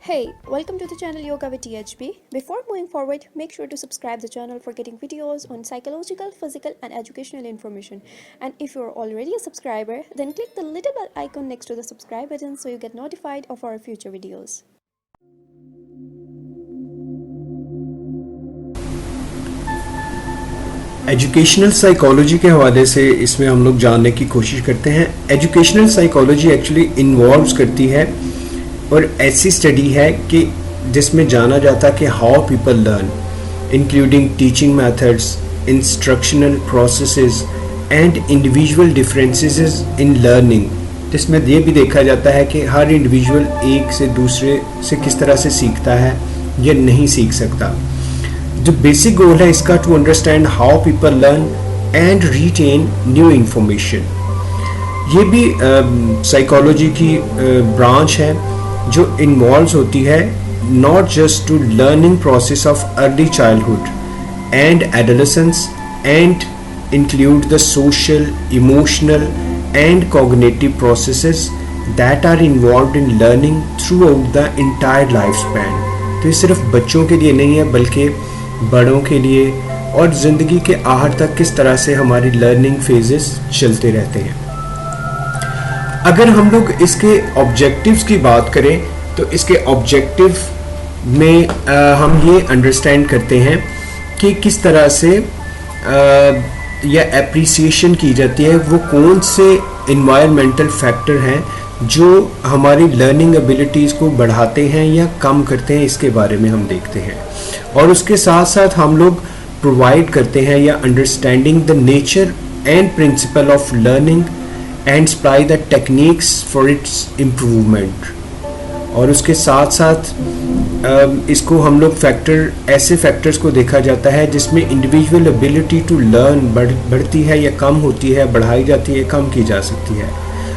Hey, welcome to the channel Yoga with THB. Before moving forward, make sure to subscribe the channel for getting videos on psychological, physical and educational information. And if you're already a subscriber, then click the little bell icon next to the subscribe button so you get notified of our future videos. Educational psychology के हवाले से इसमें हम लोग जानने की कोशिश करते हैं. एजुकेशनल साइकोलॉजी एक्चुअली इन्वॉल्व्स करती है और ऐसी स्टडी है कि जिसमें जाना जाता है कि how people learn, including teaching methods, instructional processes and individual differences in learning. जिसमें ये भी देखा जाता है कि हर इंडिविजुअल एक से दूसरे से किस तरह से सीखता है या नहीं सीख सकता. जो बेसिक गोल है इसका to understand how people learn and retain new information. ये भी साइकोलॉजी की ब्रांच है जो इन्वॉल्व होती है not just to learning process of early childhood and adolescence and include the social, emotional and cognitive processes that are involved in learning throughout the entire life span. तो ये सिर्फ बच्चों के लिए नहीं है बल्कि बड़ों के लिए और ज़िंदगी के आखिर तक किस तरह से हमारी लर्निंग फेजेस चलते रहते हैं. अगर हम लोग इसके ऑब्जेक्टिव्स की बात करें तो इसके ऑब्जेक्टिव में हम ये अंडरस्टैंड करते हैं कि किस तरह से या एप्रिसिएशन की जाती है वो कौन से इन्वायरमेंटल फैक्टर हैं जो हमारी लर्निंग एबिलिटीज़ को बढ़ाते हैं या कम करते हैं. इसके बारे में हम देखते हैं और उसके साथ साथ हम लोग प्रोवाइड करते हैं या understanding the nature and principle of learning and supply the techniques for its improvement. और उसके साथ साथ इसको हम लोग ऐसे फैक्टर्स को देखा जाता है जिसमें इंडिविजुअल एबिलिटी टू लर्न बढ़ती है या कम होती है, बढ़ाई जाती है, कम की जा सकती है.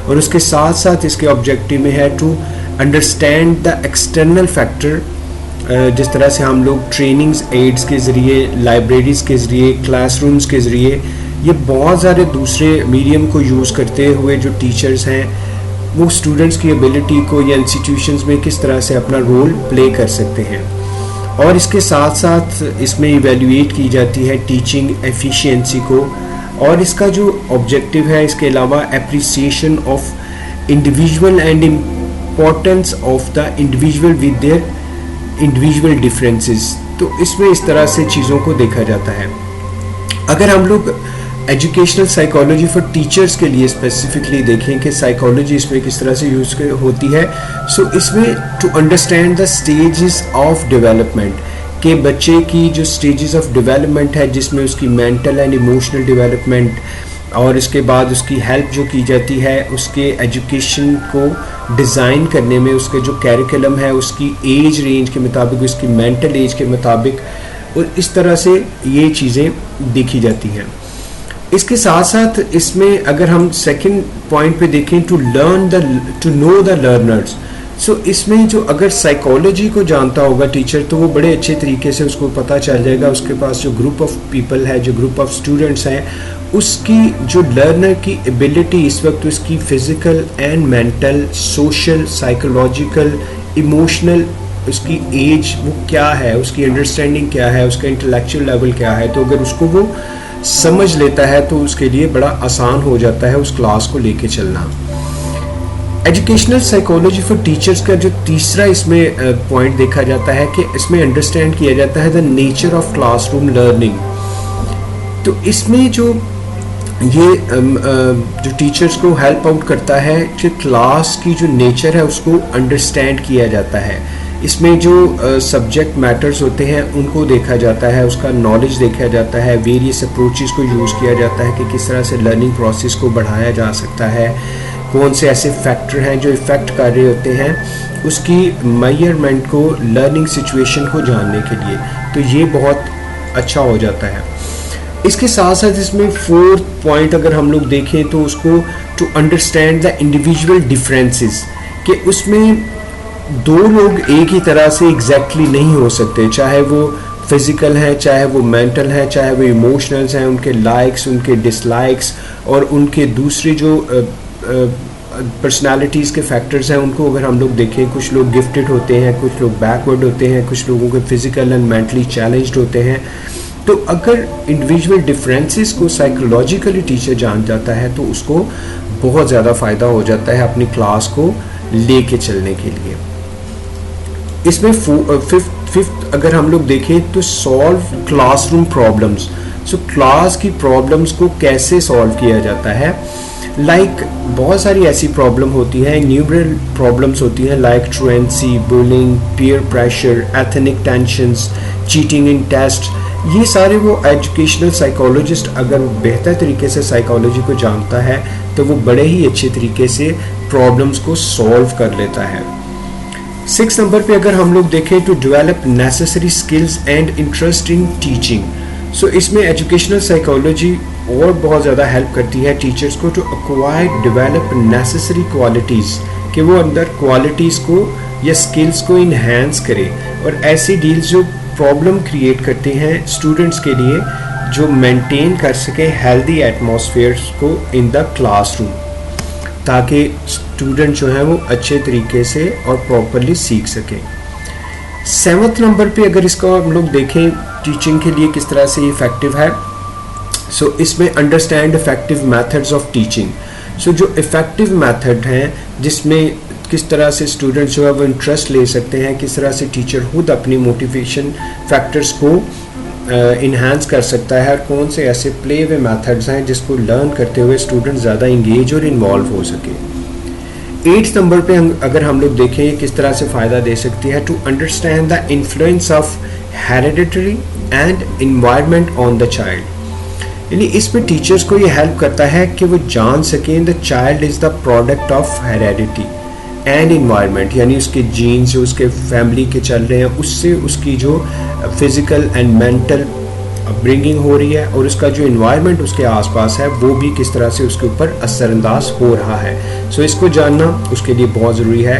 और उसके साथ साथ इसके ऑब्जेक्टिव में है to understand the external factor. जिस तरह से हम लोग ट्रेनिंग्स एड्स के ज़रिए, लाइब्रेरीज़ के ज़रिए, क्लासरूम्स के ज़रिए, ये बहुत सारे दूसरे मीडियम को यूज़ करते हुए जो टीचर्स हैं वो स्टूडेंट्स की एबिलिटी को या इंस्टीट्यूशंस में किस तरह से अपना रोल प्ले कर सकते हैं. और इसके साथ साथ इसमें इवेल्युएट की जाती है टीचिंग एफिशिएंसी को. और इसका जो ऑब्जेक्टिव है इसके अलावा appreciation of individual and importance of the individual with their individual differences. तो इसमें इस तरह से चीज़ों को देखा जाता है. अगर हम लोग एजुकेशनल साइकोलॉजी फॉर टीचर्स के लिए स्पेसिफिकली देखें कि साइकोलॉजी इसमें किस तरह से यूज़ होती है, सो इसमें to understand the stages of development के बच्चे की जो स्टेजेस ऑफ डेवलपमेंट है जिसमें उसकी मेंटल एंड इमोशनल डेवलपमेंट और इसके बाद उसकी हेल्प जो की जाती है उसके एजुकेशन को डिज़ाइन करने में, उसके जो कैरिकुलम है उसकी एज रेंज के मुताबिक, उसकी मेंटल एज के मुताबिक, और इस तरह से ये चीज़ें देखी जाती हैं. इसके साथ साथ इसमें अगर हम सेकंड पॉइंट पे देखें टू नो द लर्नर्स. सो इसमें जो अगर साइकोलॉजी को जानता होगा टीचर तो वो बड़े अच्छे तरीके से उसको पता चल जाएगा उसके पास जो ग्रुप ऑफ पीपल है, जो ग्रुप ऑफ स्टूडेंट्स हैं, उसकी जो लर्नर की एबिलिटी इस वक्त उसकी physical and mental, social, psychological, emotional, उसकी एज वो क्या है, उसकी अंडरस्टैंडिंग क्या है, उसका इंटेलेक्चुअल लेवल क्या है. तो अगर उसको वो समझ लेता है तो उसके लिए बड़ा आसान हो जाता है उस क्लास को लेके चलना. एजुकेशनल साइकोलॉजी फॉर टीचर्स का जो तीसरा इसमें पॉइंट देखा जाता है कि इसमें अंडरस्टैंड किया जाता है the nature of classroom learning. तो इसमें जो टीचर्स को हेल्प आउट करता है कि क्लास की जो नेचर है उसको अंडरस्टैंड किया जाता है. इसमें जो सब्जेक्ट मैटर्स होते हैं उनको देखा जाता है, उसका नॉलेज देखा जाता है, वेरियस अप्रोचेस को यूज़ किया जाता है कि किस तरह से लर्निंग प्रोसेस को बढ़ाया जा सकता है, कौन से ऐसे फैक्टर हैं जो इफ़ेक्ट कर रहे होते हैं उसकी मेजरमेंट को, लर्निंग सिचुएशन को जानने के लिए. तो ये बहुत अच्छा हो जाता है. इसके साथ साथ इसमें फोर्थ पॉइंट अगर हम लोग देखें तो उसको to understand the individual differences कि उसमें दो लोग एक ही तरह से एग्जैक्टली नहीं हो सकते, चाहे वो फिज़िकल है, चाहे वो मेंटल है, चाहे वो इमोशनल्स हैं, उनके लाइक्स, उनके डिसलाइक्स और उनके दूसरे जो पर्सनालिटीज़ के फैक्टर्स हैं उनको अगर हम लोग देखें, कुछ लोग गिफ्टेड होते हैं, कुछ लोग बैकवर्ड होते हैं, कुछ लोगों के फिज़िकल एंड मेंटली चैलेंज्ड होते हैं। तो अगर इंडिविजुअल डिफरेंसेस को साइकोलॉजिकली टीचर जान जाता है तो उसको बहुत ज़्यादा फ़ायदा हो जाता है अपनी क्लास को लेके चलने के लिए। इसमें फिफ्थ अगर हम लोग देखें तो solve classroom problems. So class की प्रॉब्लम्स को कैसे सॉल्व किया जाता है, बहुत सारी ऐसी प्रॉब्लम होती हैं, न्यूमरल प्रॉब्लम्स होती हैं like truancy, bullying, peer pressure, ethnic tensions, cheating in test. ये सारे वो एजुकेशनल साइकोलॉजिस्ट अगर बेहतर तरीके से साइकोलॉजी को जानता है तो वो बड़े ही अच्छे तरीके से प्रॉब्लम्स को सॉल्व कर लेता है। 6 नंबर पे अगर हम लोग देखें तो develop necessary skills and interest in teaching. So इसमें एजुकेशनल साइकोलॉजी और बहुत ज़्यादा हेल्प करती है टीचर्स को to acquire develop necessary qualities, कि वो अंदर क्वालिटीज़ को या स्किल्स को इन्हेंस करे और ऐसी डील्स जो प्रॉब्लम क्रिएट करते हैं स्टूडेंट्स के लिए, जो मेंटेन कर सके हेल्दी एटमॉस्फेयर्स को इन द क्लासरूम, ताकि स्टूडेंट जो है वो अच्छे तरीके से और प्रॉपरली सीख सकें। 7th नंबर पे अगर इसका हम लोग देखें टीचिंग के लिए किस तरह से इफ़ेक्टिव है, सो इसमें understand effective methods of teaching. So जो इफ़ेक्टिव मेथड हैं जिसमें किस तरह से स्टूडेंट्स जो है वो इंटरेस्ट ले सकते हैं, किस तरह से टीचर खुद अपनी मोटिवेशन फैक्टर्स को इन्हांस कर सकता है, और कौन से ऐसे प्ले वे मेथड्स हैं जिसको लर्न करते हुए स्टूडेंट ज़्यादा इंगेज और इन्वॉल्व हो सके। 8th नंबर पे अगर हम लोग देखें किस तरह से फ़ायदा दे सकती है, to understand the influence of hereditary and environment on the child. यानी इसमें टीचर्स को ये हेल्प करता है कि वो जान सकें the child is the product of heredity and environment, यानी उसके जीन्स जो उसके फैमिली के चल रहे हैं उससे उसकी जो फिज़िकल एंड मेंटल अपब्रिंगिंग हो रही है और उसका जो इन्वायरमेंट उसके आसपास है वो भी किस तरह से उसके ऊपर असरअंदाज हो रहा है। सो इसको जानना उसके लिए बहुत ज़रूरी है।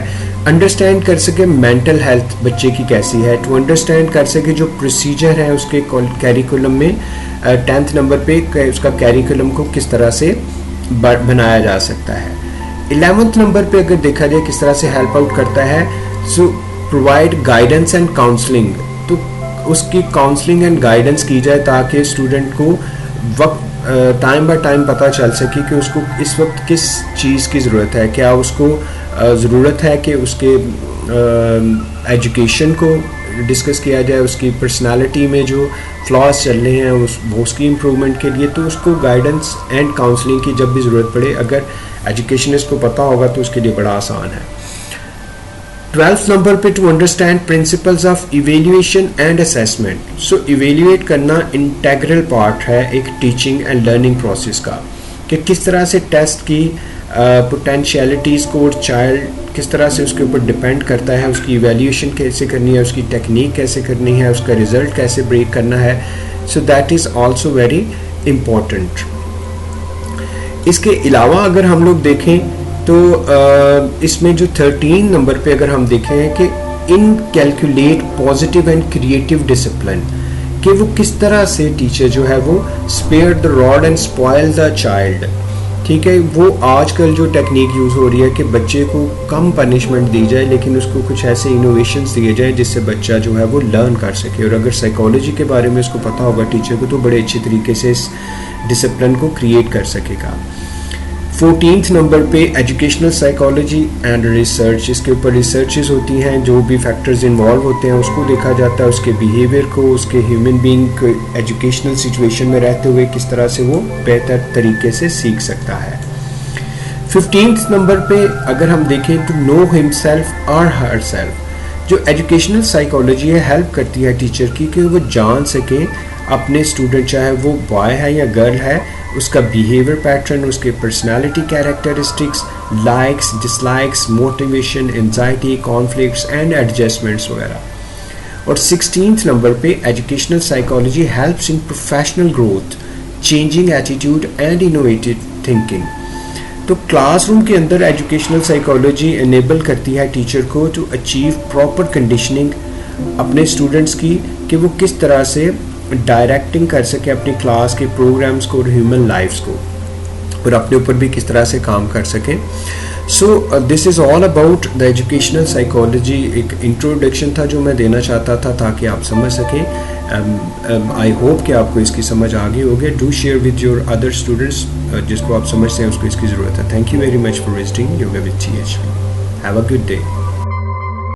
अंडरस्टैंड कर सके मेंटल हेल्थ बच्चे की कैसी है, टू अंडरस्टैंड कर सके जो प्रोसीजर है उसके कैरिकुलम में 10th नंबर पे उसका कैरिकुलम को किस तरह से बनाया जा सकता है। 11th नंबर पे अगर देखा जाए किस तरह से हेल्प आउट करता है, सो प्रोवाइड गाइडेंस एंड काउंसलिंग, तो उसकी काउंसलिंग एंड गाइडेंस की जाए ताकि स्टूडेंट को वक्त टाइम बाय टाइम पता चल सके कि उसको इस वक्त किस चीज़ की ज़रूरत है, क्या उसको ज़रूरत है कि उसके एजुकेशन को डिस्कस किया जाए, उसकी पर्सनालिटी में जो फ्लॉज चल रहे हैं उसकी इम्प्रूवमेंट के लिए, तो उसको गाइडेंस एंड काउंसलिंग की जब भी ज़रूरत पड़े अगर एजुकेशनिस्ट को पता होगा तो उसके लिए बड़ा आसान है। 12th नंबर पे to understand principles of evaluation and assessment. So evaluate करना इंटेग्रल पार्ट है एक टीचिंग एंड लर्निंग प्रोसेस का, कि किस तरह से टेस्ट की पोटेंशियलिटीज़ को और चाइल्ड किस तरह से उसके ऊपर डिपेंड करता है, उसकी इवेल्यूएशन कैसे करनी है, उसकी टेक्निक कैसे करनी है, उसका रिज़ल्ट कैसे ब्रेक करना है। So that is also very important. इसके अलावा अगर हम लोग देखें तो इसमें जो 13 नंबर पे अगर हम देखें कि inculcate positive and creative discipline, कि वो किस तरह से टीचर जो है वो spare the rod and spoil the child. ठीक है, वो आजकल जो टेक्निक यूज़ हो रही है कि बच्चे को कम पनिशमेंट दी जाए लेकिन उसको कुछ ऐसे इनोवेशंस दिए जाए जिससे बच्चा जो है वो लर्न कर सके, और अगर साइकोलॉजी के बारे में उसको पता होगा टीचर को तो बड़े अच्छे तरीके से इस डिसिप्लिन को क्रिएट कर सकेगा। 14th नंबर पे एजुकेशनल साइकोलॉजी एंड रिसर्च, इसके ऊपर रिसर्चेस होती हैं, जो भी फैक्टर्स इन्वॉल्व होते हैं उसको देखा जाता है, उसके बिहेवियर को, उसके ह्यूमन बीइंग को एजुकेशनल सिचुएशन में रहते हुए किस तरह से वो बेहतर तरीके से सीख सकता है। 15th नंबर पे अगर हम देखें तो नो हिमसेल्फ और हर सेल्फ, जो एजुकेशनल साइकोलॉजी है हेल्प करती है टीचर की कि वो जान सके अपने स्टूडेंट चाहे वो बॉय है या गर्ल है, उसका बिहेवियर पैटर्न, उसके personality characteristics, likes dislikes, motivation, anxiety, conflicts and adjustments वगैरह। और 16th नंबर पे educational psychology helps in professional growth, changing attitude and innovative thinking. तो क्लासरूम के अंदर एजुकेशनल साइकोलॉजी एनेबल करती है टीचर को टू अचीव प्रॉपर कंडीशनिंग अपने स्टूडेंट्स की, कि वो किस तरह से डायरेक्टिंग कर सके अपनी क्लास के प्रोग्राम्स को और ह्यूमन लाइफ्स को, और अपने ऊपर भी किस तरह से काम कर सकें। So this is all about the educational psychology. ایک انٹروڈکشن تھا جو میں دینا چاہتا تھا تاکہ آپ سمجھ سکیں. آئی ہوپ کہ آپ کو اس کی سمجھ آ گئی ہوگی. Do share with your other students جس کو آپ سمجھتے ہیں اس کو اس کی ضرورت ہے. Thank you very much for visiting yoga with THP. Have a good day.